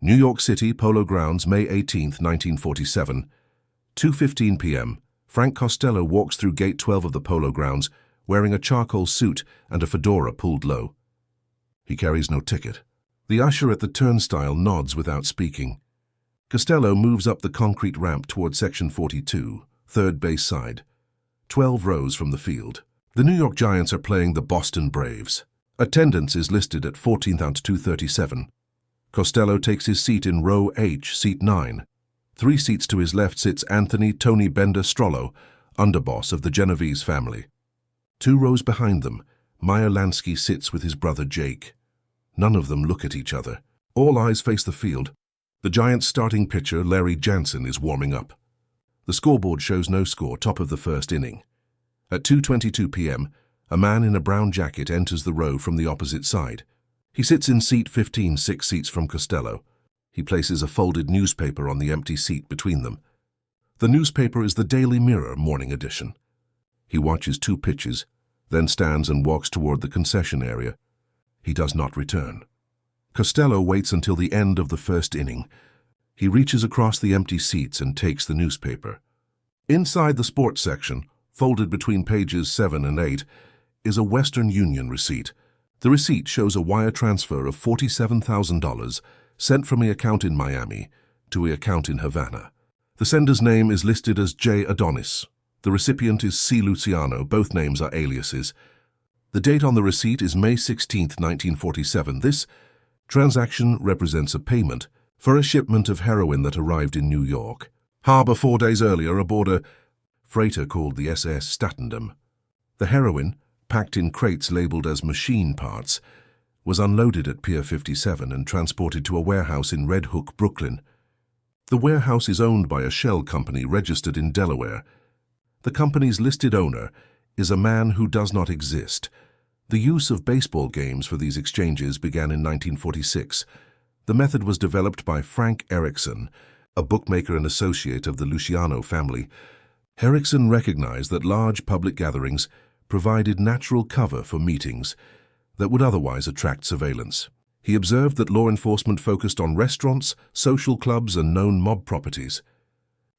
New York City, Polo Grounds, May 18, 1947. 2:15 p.m. Frank Costello walks through Gate 12 of the Polo Grounds, wearing a charcoal suit and a fedora pulled low. He carries no ticket. The usher at the turnstile nods without speaking. Costello moves up the concrete ramp toward Section 42, third base side, 12 rows from the field. The New York Giants are playing the Boston Braves. Attendance is listed at 14,237. Costello takes his seat in row H, seat 9. 3 seats to his left sits Anthony "Tony" Bender Strollo, underboss of the Genovese family. 2 rows behind them, Meyer Lansky sits with his brother Jake. None of them look at each other. All eyes face the field. The Giants' starting pitcher, Larry Jansen, is warming up. The scoreboard shows no score, top of the first inning. At 2:22 p.m., a man in a brown jacket enters the row from the opposite side. He sits in seat 15, 6 seats from Costello. He places a folded newspaper on the empty seat between them. The newspaper is the Daily Mirror morning edition. He watches 2 pitches, then stands and walks toward the concession area. He does not return. Costello waits until the end of the first inning. He reaches across the empty seats and takes the newspaper. Inside the sports section, folded between pages 7 and 8, is a Western Union receipt. The receipt shows a wire transfer of $47,000 sent from an account in Miami to an account in Havana. The sender's name is listed as J. Adonis. The recipient is C. Luciano. Both names are aliases. The date on the receipt is May 16, 1947. This transaction represents a payment for a shipment of heroin that arrived in New York harbor 4 days earlier aboard a freighter called the SS Statendam. The heroin, packed in crates labeled as machine parts, was unloaded at Pier 57 and transported to a warehouse in Red Hook, Brooklyn. The warehouse is owned by a shell company registered in Delaware. The company's listed owner is a man who does not exist. The use of baseball games for these exchanges began in 1946. The method was developed by Frank Erickson, a bookmaker and associate of the Luciano family. Erickson recognized that large public gatherings provided natural cover for meetings that would otherwise attract surveillance. He observed that law enforcement focused on restaurants, social clubs, and known mob properties.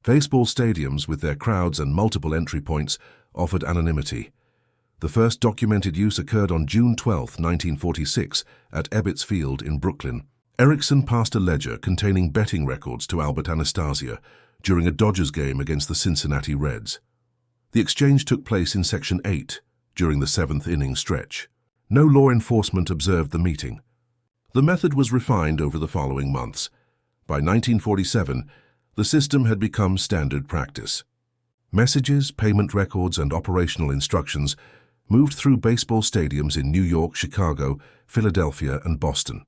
Baseball stadiums, with their crowds and multiple entry points, offered anonymity. The first documented use occurred on June 12, 1946, at Ebbets Field in Brooklyn. Erickson passed a ledger containing betting records to Albert Anastasia during a Dodgers game against the Cincinnati Reds. The exchange took place in Section 8 during the 7th inning stretch. No law enforcement observed the meeting. The method was refined over the following months. By 1947, the system had become standard practice. Messages, payment records, and operational instructions moved through baseball stadiums in New York, Chicago, Philadelphia, and Boston.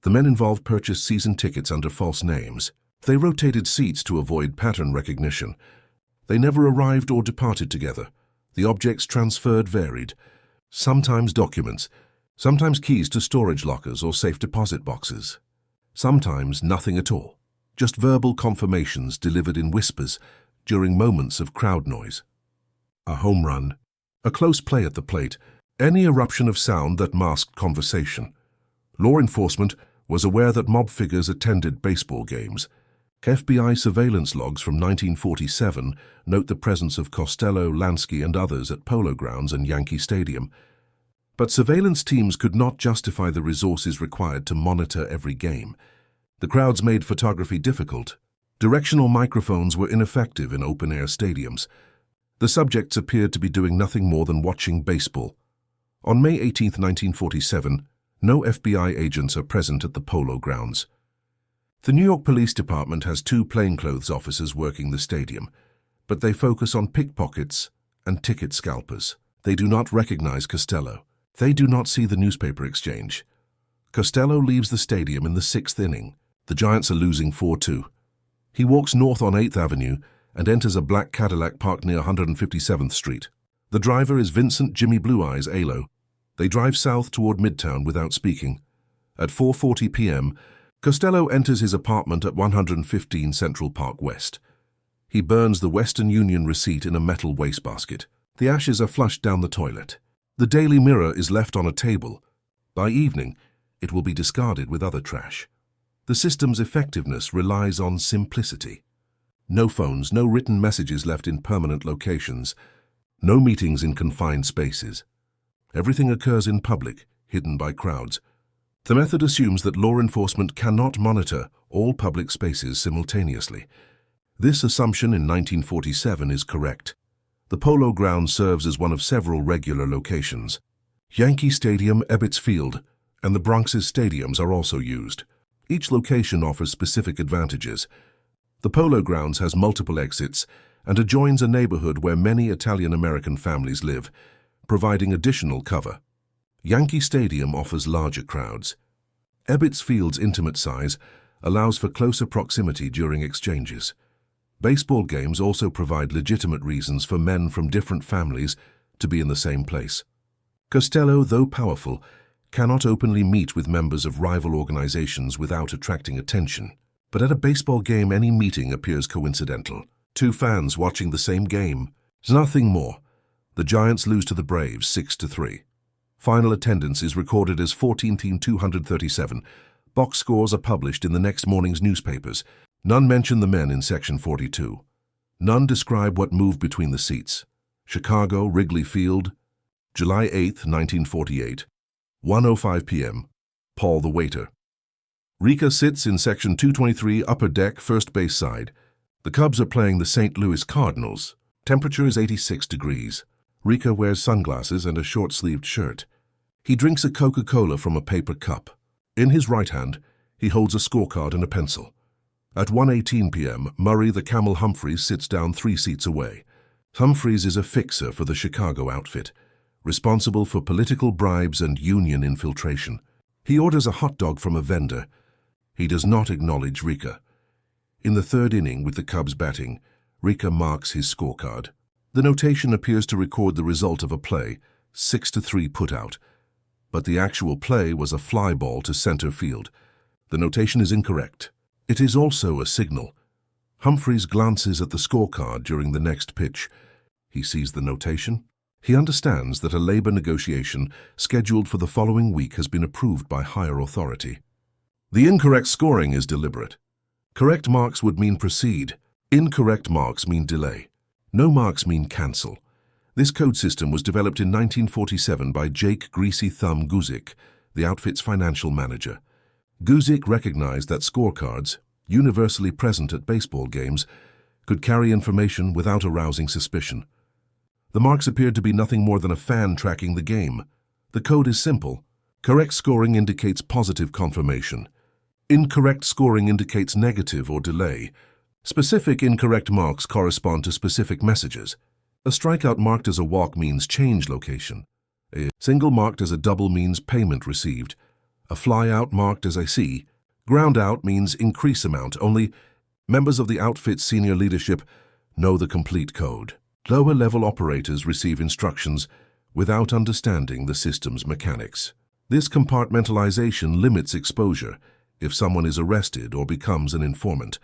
The men involved purchased season tickets under false names. They rotated seats to avoid pattern recognition. They never arrived or departed together. The objects transferred varied. Sometimes documents, sometimes keys to storage lockers or safe deposit boxes. Sometimes nothing at all, just verbal confirmations delivered in whispers during moments of crowd noise. A home run, a close play at the plate, any eruption of sound that masked conversation. Law enforcement was aware that mob figures attended baseball games. FBI surveillance logs from 1947 note the presence of Costello, Lansky, and others at Polo Grounds and Yankee Stadium. But surveillance teams could not justify the resources required to monitor every game. The crowds made photography difficult. Directional microphones were ineffective in open-air stadiums. The subjects appeared to be doing nothing more than watching baseball. On May 18, 1947, no FBI agents are present at the Polo Grounds. The New York Police Department has 2 plainclothes officers working the stadium, but they focus on pickpockets and ticket scalpers. They do not recognize Costello. They do not see the newspaper exchange. Costello leaves the stadium in the 6th inning. The Giants are losing 4-2. He walks north on 8th Avenue and enters a black Cadillac parked near 157th Street. The driver is Vincent "Jimmy Blue Eyes" Alo. They drive south toward Midtown without speaking. At 4:40 p.m., Costello enters his apartment at 115 Central Park West. He burns the Western Union receipt in a metal wastebasket. The ashes are flushed down the toilet. The Daily Mirror is left on a table. By evening, it will be discarded with other trash. The system's effectiveness relies on simplicity. No phones, no written messages left in permanent locations, no meetings in confined spaces. Everything occurs in public, hidden by crowds. The method assumes that law enforcement cannot monitor all public spaces simultaneously. This assumption in 1947 is correct. The Polo Grounds serves as one of several regular locations. Yankee Stadium, Ebbets Field, and the Bronx's stadiums are also used. Each location offers specific advantages. The Polo Grounds has multiple exits and adjoins a neighborhood where many Italian-American families live, providing additional cover. Yankee Stadium offers larger crowds. Ebbets Field's intimate size allows for closer proximity during exchanges. Baseball games also provide legitimate reasons for men from different families to be in the same place. Costello, though powerful, cannot openly meet with members of rival organizations without attracting attention. But at a baseball game, any meeting appears coincidental. Two fans watching the same game. Nothing more. The Giants lose to the Braves 6-3. Final attendance is recorded as 14,237. Box scores are published in the next morning's newspapers. None mention the men in Section 42. None describe what moved between the seats. Chicago, Wrigley Field, July 8, 1948, 1:05 p.m. Paul the waiter. Rika sits in Section 223, upper deck, first base side. The Cubs are playing the St. Louis Cardinals. Temperature is 86 degrees. Rika wears sunglasses and a short-sleeved shirt. He drinks a Coca-Cola from a paper cup. In his right hand, he holds a scorecard and a pencil. At 1:18 p.m., Murray the Camel Humphreys sits down 3 seats away. Humphreys is a fixer for the Chicago outfit, responsible for political bribes and union infiltration. He orders a hot dog from a vendor. He does not acknowledge Rika. In the 3rd inning, with the Cubs batting, Rika marks his scorecard. The notation appears to record the result of a play, 6-3 putout, but the actual play was a fly ball to center field. The notation is incorrect. It is also a signal. Humphreys glances at the scorecard during the next pitch. He sees the notation. He understands that a labor negotiation scheduled for the following week has been approved by higher authority. The incorrect scoring is deliberate. Correct marks would mean proceed. Incorrect marks mean delay. No marks mean cancel. This code system was developed in 1947 by Jake Greasy Thumb Guzik, the outfit's financial manager. Guzik recognized that scorecards, universally present at baseball games, could carry information without arousing suspicion. The marks appeared to be nothing more than a fan tracking the game. The code is simple. Correct scoring indicates positive confirmation. Incorrect scoring indicates negative or delay. Specific incorrect marks correspond to specific messages. A strikeout marked as a walk means change location. A single marked as a double means payment received. A fly out marked as a C. Ground out means increase amount. Only members of the outfit's senior leadership know the complete code. Lower-level operators receive instructions without understanding the system's mechanics. This compartmentalization limits exposure if someone is arrested or becomes an informant.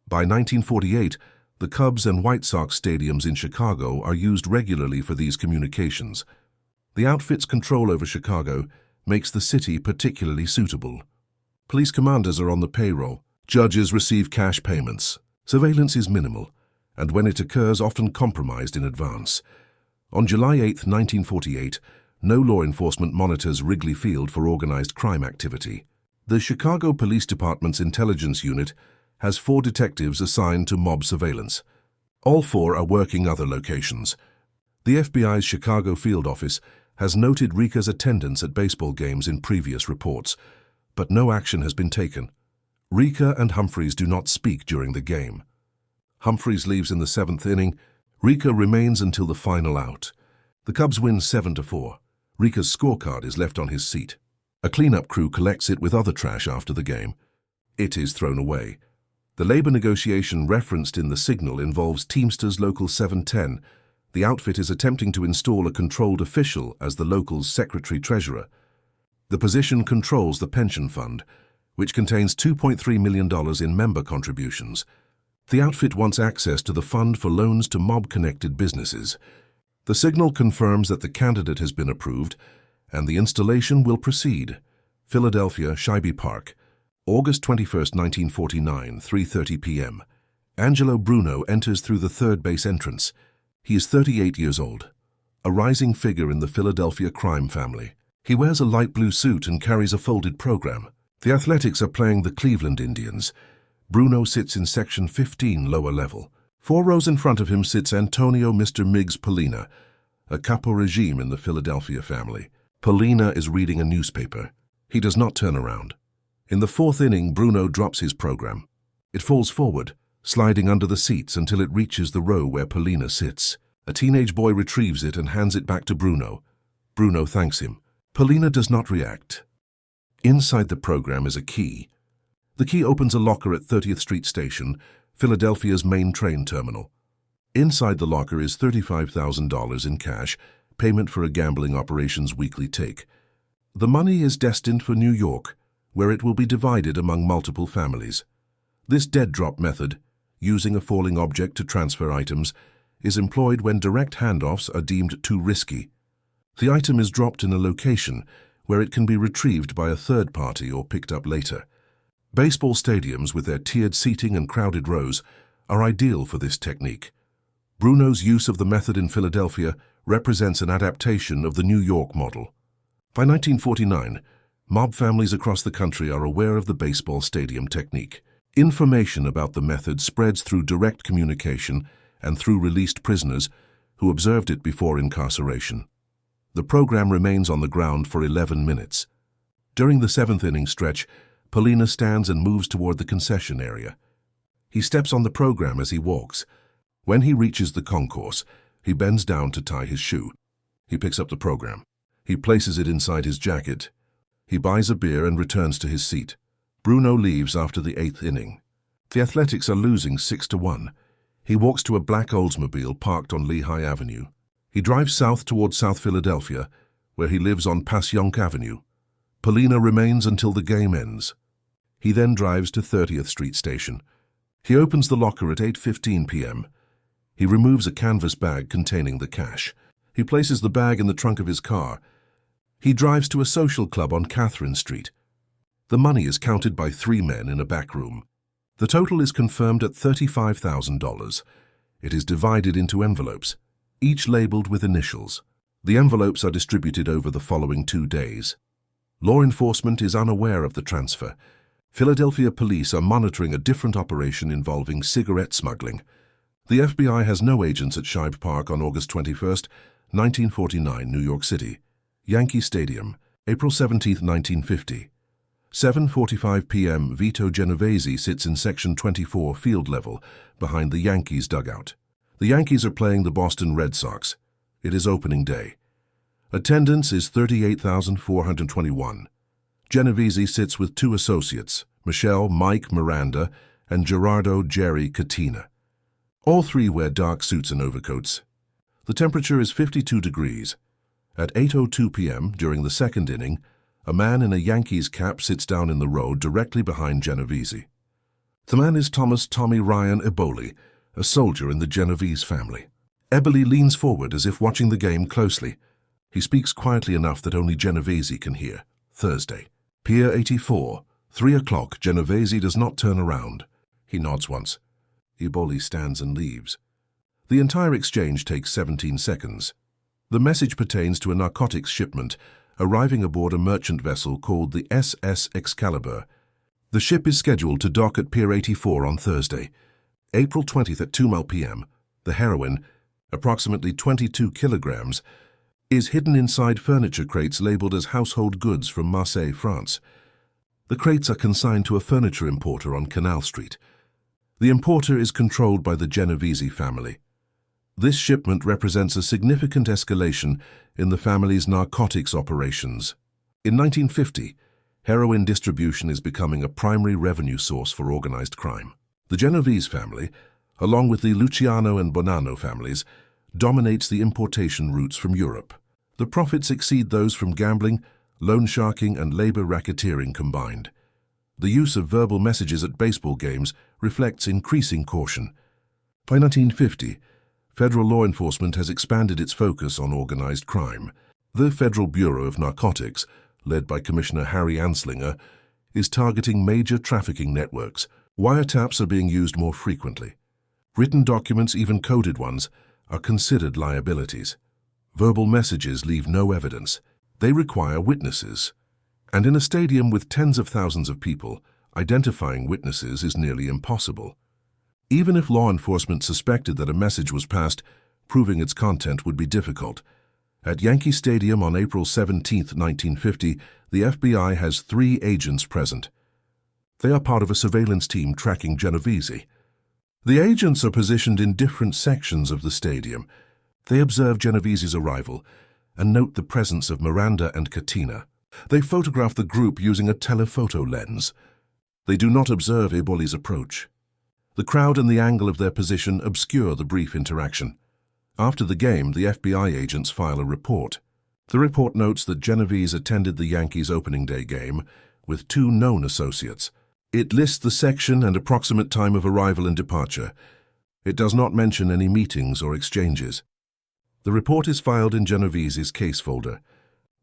By 1948, the Cubs and White Sox stadiums in Chicago are used regularly for these communications. The outfit's control over Chicago makes the city particularly suitable. Police commanders are on the payroll. Judges receive cash payments. Surveillance is minimal, and when it occurs, often compromised in advance. On July 8, 1948, no law enforcement monitors Wrigley Field for organized crime activity. The Chicago Police Department's intelligence unit has 4 detectives assigned to mob surveillance. All 4 are working other locations. The FBI's Chicago field office has noted Rika's attendance at baseball games in previous reports, but no action has been taken. Rika and Humphreys do not speak during the game. Humphreys leaves in the 7th inning. Rika remains until the final out. The Cubs win 7-4. Rika's scorecard is left on his seat. A cleanup crew collects it with other trash after the game. It is thrown away. The labor negotiation referenced in the signal involves Teamsters Local 710. The outfit is attempting to install a controlled official as the local's secretary-treasurer. The position controls the pension fund, which contains $2.3 million in member contributions. The outfit wants access to the fund for loans to mob-connected businesses. The signal confirms that the candidate has been approved, and the installation will proceed. Philadelphia, Shibe Park. August 21st, 1949, 3:30 p.m. Angelo Bruno enters through the third base entrance. He is 38 years old, a rising figure in the Philadelphia crime family. He wears a light blue suit and carries a folded program. The Athletics are playing the Cleveland Indians. Bruno sits in section 15, lower level. 4 rows in front of him sits Antonio Mr. Miggs Polina, a capo regime in the Philadelphia family. Polina is reading a newspaper. He does not turn around. In the 4th inning, Bruno drops his program. It falls forward, sliding under the seats until it reaches the row where Polina sits. A teenage boy retrieves it and hands it back to Bruno. Bruno thanks him. Polina does not react. Inside the program is a key. The key opens a locker at 30th Street Station, Philadelphia's main train terminal. Inside the locker is $35,000 in cash, payment for a gambling operation's weekly take. The money is destined for New York, where it will be divided among multiple families. This dead drop method, using a falling object to transfer items, is employed when direct handoffs are deemed too risky. The item is dropped in a location where it can be retrieved by a third party or picked up later. Baseball stadiums with their tiered seating and crowded rows are ideal for this technique. Bruno's use of the method in Philadelphia represents an adaptation of the New York model. By 1949, mob families across the country are aware of the baseball stadium technique. Information about the method spreads through direct communication and through released prisoners who observed it before incarceration. The program remains on the ground for 11 minutes. During the 7th inning stretch, Polina stands and moves toward the concession area. He steps on the program as he walks. When he reaches the concourse, he bends down to tie his shoe. He picks up the program. He places it inside his jacket. He buys a beer and returns to his seat. Bruno leaves after the 8th inning. The Athletics are losing 6-1. He walks to a black Oldsmobile parked on Lehigh Avenue. He drives south toward South Philadelphia, where he lives on Passyunk Avenue. Polina remains until the game ends. He then drives to 30th Street Station. He opens the locker at 8:15 p.m. He removes a canvas bag containing the cash. He places the bag in the trunk of his car. He drives to a social club on Catherine Street. The money is counted by 3 men in a back room. The total is confirmed at $35,000. It is divided into envelopes, each labeled with initials. The envelopes are distributed over the following 2 days. Law enforcement is unaware of the transfer. Philadelphia police are monitoring a different operation involving cigarette smuggling. The FBI has no agents at Shibe Park on August 21st, 1949, New York City. Yankee Stadium, April 17, 1950. 7:45 p.m. Vito Genovese sits in section 24 field level behind the Yankees dugout. The Yankees are playing the Boston Red Sox. It is opening day. Attendance is 38,421. Genovese sits with 2 associates, Michelle Mike Miranda and Gerardo Jerry Katina. All 3 wear dark suits and overcoats. The temperature is 52 degrees. At 8:02 p.m. during the 2nd inning, a man in a Yankees cap sits down in the row directly behind Genovese. The man is Thomas Tommy Ryan Eboli, a soldier in the Genovese family. Eboli leans forward as if watching the game closely. He speaks quietly enough that only Genovese can hear. Thursday. Pier 84, 3 o'clock. Genovese does not turn around. He nods once. Eboli stands and leaves. The entire exchange takes 17 seconds. The message pertains to a narcotics shipment arriving aboard a merchant vessel called the SS Excalibur. The ship is scheduled to dock at Pier 84 on Thursday, April 20th at 2 p.m. The heroin, approximately 22 kilograms, is hidden inside furniture crates labeled as household goods from Marseille, France. The crates are consigned to a furniture importer on Canal Street. The importer is controlled by the Genovese family. This shipment represents a significant escalation in the family's narcotics operations. In 1950, heroin distribution is becoming a primary revenue source for organized crime. The Genovese family, along with the Luciano and Bonanno families, dominates the importation routes from Europe. The profits exceed those from gambling, loan sharking, and labor racketeering combined. The use of verbal messages at baseball games reflects increasing caution. By 1950, federal law enforcement has expanded its focus on organized crime. The Federal Bureau of Narcotics, led by Commissioner Harry Anslinger, is targeting major trafficking networks. Wiretaps are being used more frequently. Written documents, even coded ones, are considered liabilities. Verbal messages leave no evidence. They require witnesses. And in a stadium with tens of thousands of people, identifying witnesses is nearly impossible. Even if law enforcement suspected that a message was passed, proving its content would be difficult. At Yankee Stadium on April 17, 1950, the FBI has 3 agents present. They are part of a surveillance team tracking Genovese. The agents are positioned in different sections of the stadium. They observe Genovese's arrival and note the presence of Miranda and Katina. They photograph the group using a telephoto lens. They do not observe Eboli's approach. The crowd and the angle of their position obscure the brief interaction. After the game, the FBI agents file a report. The report notes that Genovese attended the Yankees' opening day game with 2 known associates. It lists the section and approximate time of arrival and departure. It does not mention any meetings or exchanges. The report is filed in Genovese's case folder,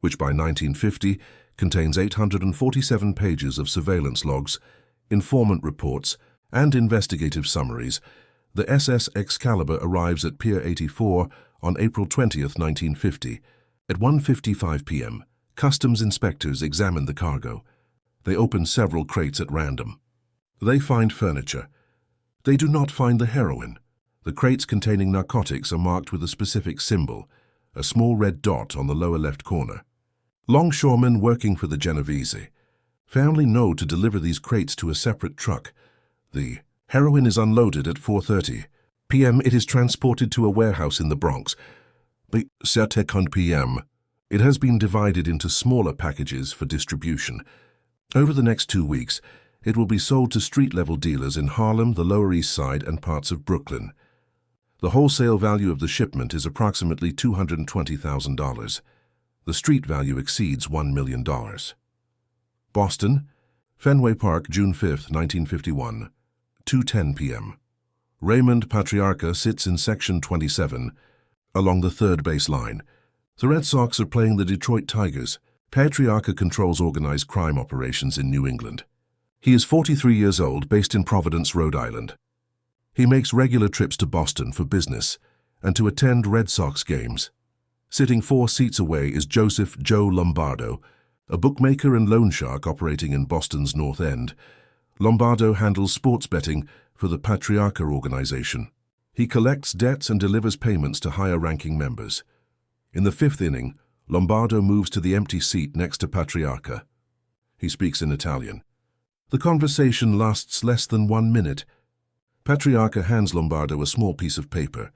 which by 1950 contains 847 pages of surveillance logs, informant reports, and investigative summaries. The SS Excalibur arrives at Pier 84 on April 20, 1950. At 1:55 p.m., customs inspectors examine the cargo. They open several crates at random. They find furniture. They do not find the heroin. The crates containing narcotics are marked with a specific symbol, a small red dot on the lower left corner. Longshoremen working for the Genovese family know to deliver these crates to a separate truck. The heroin is unloaded at 4:30 p.m. It is transported to a warehouse in the Bronx. By 7 p.m., it has been divided into smaller packages for distribution. Over the next 2 weeks, it will be sold to street-level dealers in Harlem, the Lower East Side, and parts of Brooklyn. The wholesale value of the shipment is approximately $220,000. The street value exceeds $1 million. Boston, Fenway Park, June 5, 1951, 2:10 p.m. Raymond Patriarca sits in Section 27, along the third base line. The Red Sox are playing the Detroit Tigers. Patriarca controls organized crime operations in New England. He is 43 years old, based in Providence, Rhode Island. He makes regular trips to Boston for business and to attend Red Sox games. Sitting 4 seats away is Joseph Joe Lombardo, a bookmaker and loan shark operating in Boston's North End. Lombardo handles sports betting for the Patriarca organization. He collects debts and delivers payments to higher-ranking members. In the 5th inning, Lombardo moves to the empty seat next to Patriarca. He speaks in Italian. The conversation lasts less than 1 minute. Patriarca hands Lombardo a small piece of paper.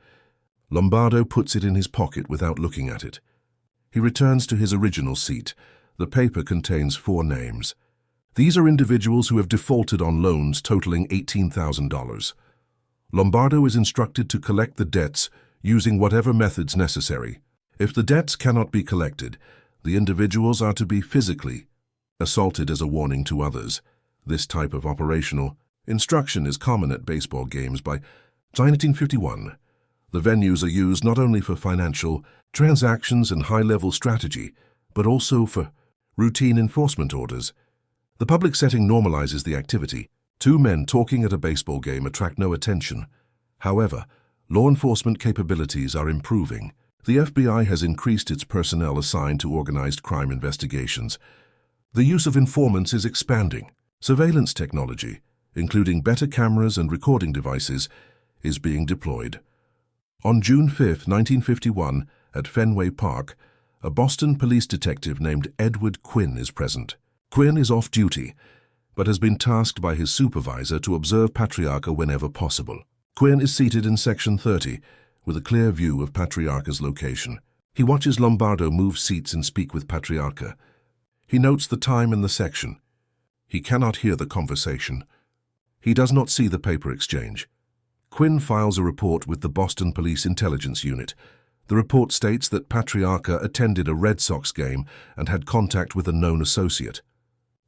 Lombardo puts it in his pocket without looking at it. He returns to his original seat. The paper contains 4 names. These are individuals who have defaulted on loans totaling $18,000. Lombardo is instructed to collect the debts using whatever methods necessary. If the debts cannot be collected, the individuals are to be physically assaulted as a warning to others. This type of operational instruction is common at baseball games by 1951. The venues are used not only for financial transactions and high-level strategy, but also for routine enforcement orders. The public setting normalizes the activity. 2 men talking at a baseball game attract no attention. However, law enforcement capabilities are improving. The FBI has increased its personnel assigned to organized crime investigations. The use of informants is expanding. Surveillance technology, including better cameras and recording devices, is being deployed. On June 5, 1951, at Fenway Park, a Boston police detective named Edward Quinn is present. Quinn is off duty, but has been tasked by his supervisor to observe Patriarca whenever possible. Quinn is seated in Section 30, with a clear view of Patriarca's location. He watches Lombardo move seats and speak with Patriarca. He notes the time in the section. He cannot hear the conversation. He does not see the paper exchange. Quinn files a report with the Boston Police Intelligence Unit. The report states that Patriarca attended a Red Sox game and had contact with a known associate.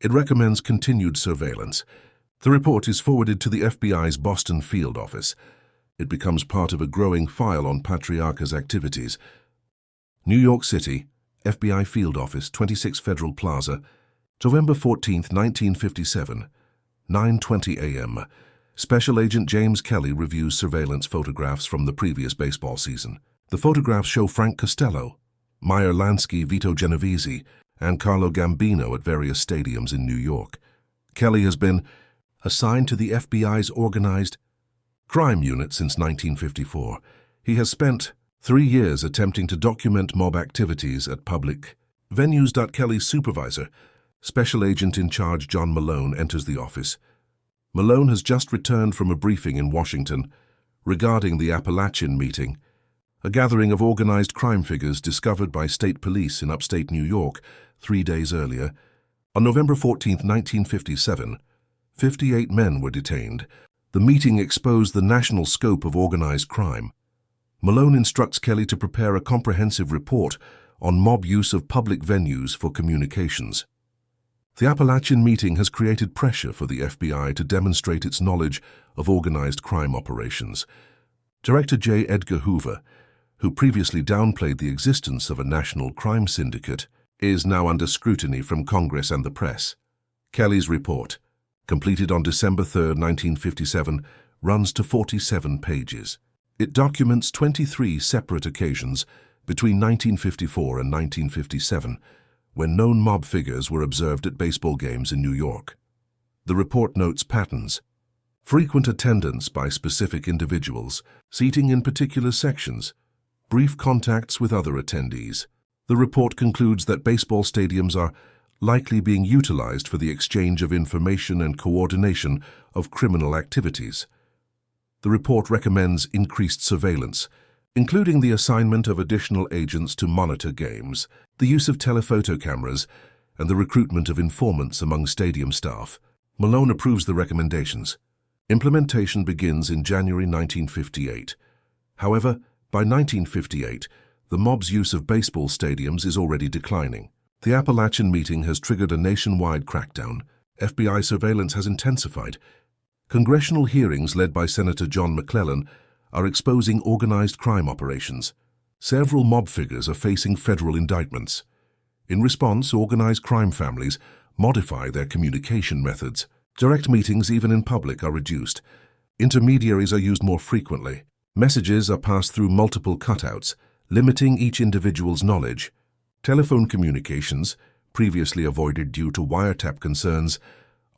It recommends continued surveillance. The report is forwarded to the FBI's Boston field office. It becomes part of a growing file on Patriarca's activities. New York City, FBI Field Office, 26 Federal Plaza, November 14, 1957, 9:20 a.m. Special Agent James Kelly reviews surveillance photographs from the previous baseball season. The photographs show Frank Costello, Meyer Lansky, Vito Genovese, and Carlo Gambino at various stadiums in New York. Kelly has been assigned to the FBI's organized crime unit since 1954. He has spent 3 years attempting to document mob activities at public venues. Kelly's supervisor, Special Agent in Charge John Malone, enters the office. Malone has just returned from a briefing in Washington regarding the Appalachian meeting, a gathering of organized crime figures discovered by state police in upstate New York 3 days earlier. On November 14, 1957, 58 men were detained. The meeting exposed the national scope of organized crime. Malone instructs Kelly to prepare a comprehensive report on mob use of public venues for communications. The Appalachian meeting has created pressure for the FBI to demonstrate its knowledge of organized crime operations. Director J. Edgar Hoover, who previously downplayed the existence of a national crime syndicate, is now under scrutiny from Congress and the press. Kelly's report, completed on December 3, 1957, runs to 47 pages. It documents 23 separate occasions between 1954 and 1957, when known mob figures were observed at baseball games in New York. The report notes patterns: frequent attendance by specific individuals, seating in particular sections, brief contacts with other attendees. The report concludes that baseball stadiums are likely being utilized for the exchange of information and coordination of criminal activities. The report recommends increased surveillance, including the assignment of additional agents to monitor games, the use of telephoto cameras, and the recruitment of informants among stadium staff. Malone approves the recommendations. Implementation begins in January 1958. However, by 1958, the mob's use of baseball stadiums is already declining. The Appalachian meeting has triggered a nationwide crackdown. FBI surveillance has intensified. Congressional hearings led by Senator John McClellan are exposing organized crime operations. Several mob figures are facing federal indictments. In response, organized crime families modify their communication methods. Direct meetings, even in public, are reduced. Intermediaries are used more frequently. Messages are passed through multiple cutouts, limiting each individual's knowledge. Telephone communications, previously avoided due to wiretap concerns,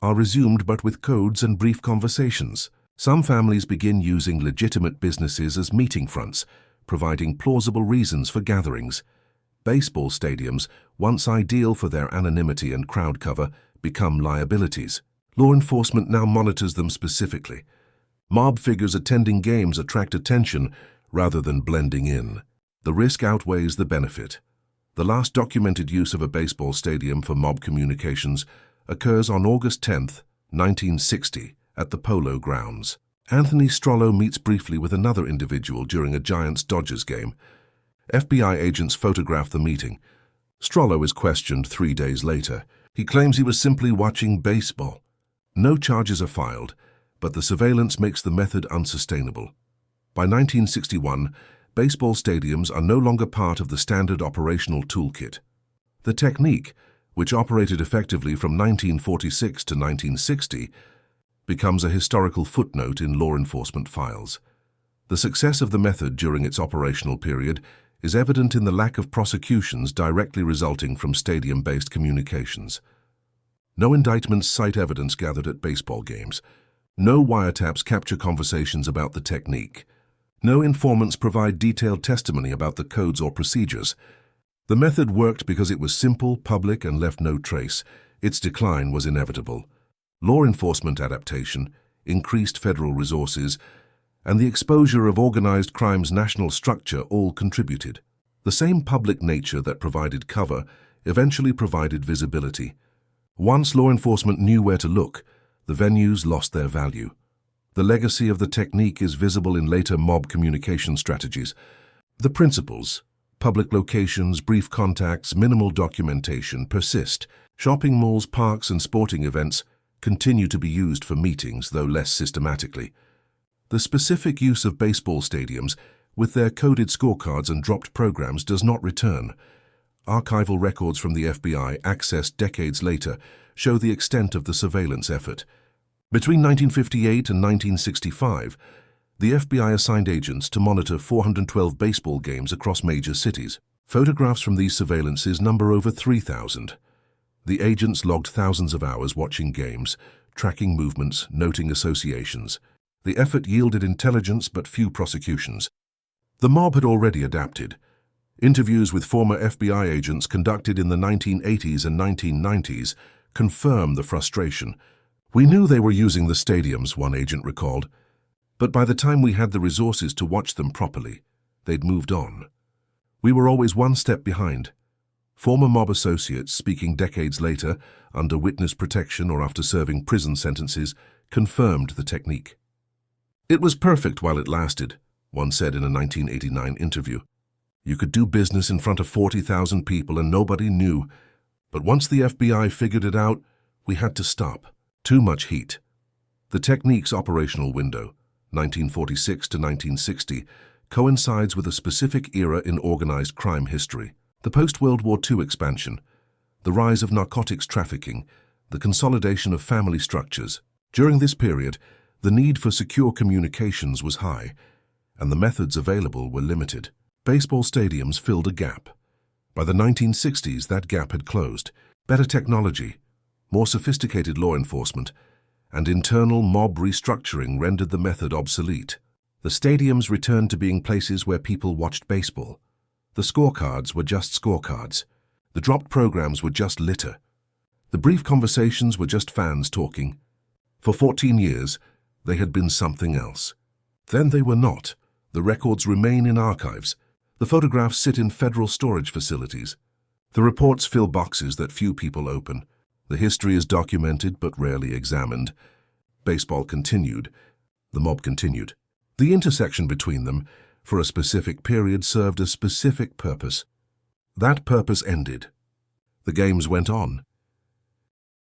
are resumed but with codes and brief conversations. Some families begin using legitimate businesses as meeting fronts, providing plausible reasons for gatherings. Baseball stadiums, once ideal for their anonymity and crowd cover, become liabilities. Law enforcement now monitors them specifically. Mob figures attending games attract attention rather than blending in. The risk outweighs the benefit. The last documented use of a baseball stadium for mob communications occurs on August 10, 1960, at the Polo Grounds. Anthony Strollo meets briefly with another individual during a Giants-Dodgers game. FBI agents photograph the meeting. Strollo is questioned 3 days later. He claims he was simply watching baseball. No charges are filed, but the surveillance makes the method unsustainable. By 1961, baseball stadiums are no longer part of the standard operational toolkit. The technique, which operated effectively from 1946 to 1960, becomes a historical footnote in law enforcement files. The success of the method during its operational period is evident in the lack of prosecutions directly resulting from stadium-based communications. No indictments cite evidence gathered at baseball games. No wiretaps capture conversations about the technique. No informants provide detailed testimony about the codes or procedures. The method worked because it was simple, public, and left no trace. Its decline was inevitable. Law enforcement adaptation, increased federal resources, and the exposure of organized crime's national structure all contributed. The same public nature that provided cover eventually provided visibility. Once law enforcement knew where to look, the venues lost their value. The legacy of the technique is visible in later mob communication strategies. The principles, public locations, brief contacts, minimal documentation, persist. Shopping malls, parks, and sporting events continue to be used for meetings, though less systematically. The specific use of baseball stadiums, with their coded scorecards and dropped programs, does not return. Archival records from the FBI, accessed decades later, show the extent of the surveillance effort. Between 1958 and 1965, the FBI assigned agents to monitor 412 baseball games across major cities. Photographs from these surveillances number over 3,000. The agents logged thousands of hours watching games, tracking movements, noting associations. The effort yielded intelligence but few prosecutions. The mob had already adapted. Interviews with former FBI agents conducted in the 1980s and 1990s confirmed the frustration. "We knew they were using the stadiums," one agent recalled, "but by the time we had the resources to watch them properly, they'd moved on. We were always one step behind." Former mob associates, speaking decades later, under witness protection or after serving prison sentences, confirmed the technique. "It was perfect while it lasted," one said in a 1989 interview. "You could do business in front of 40,000 people and nobody knew. But once the FBI figured it out, we had to stop. Too much heat." The technique's operational window, 1946 to 1960, coincides with a specific era in organized crime history. The post-World War II expansion, the rise of narcotics trafficking, the consolidation of family structures. During this period, the need for secure communications was high, and the methods available were limited. Baseball stadiums filled a gap. By the 1960s, that gap had closed. Better technology, more sophisticated law enforcement, and internal mob restructuring rendered the method obsolete. The stadiums returned to being places where people watched baseball. The scorecards were just scorecards. The dropped programs were just litter. The brief conversations were just fans talking. For 14 years, they had been something else. Then they were not. The records remain in archives. The photographs sit in federal storage facilities. The reports fill boxes that few people open. The history is documented but rarely examined. Baseball continued. The mob continued. The intersection between them, for a specific period, served a specific purpose. That purpose ended. The games went on.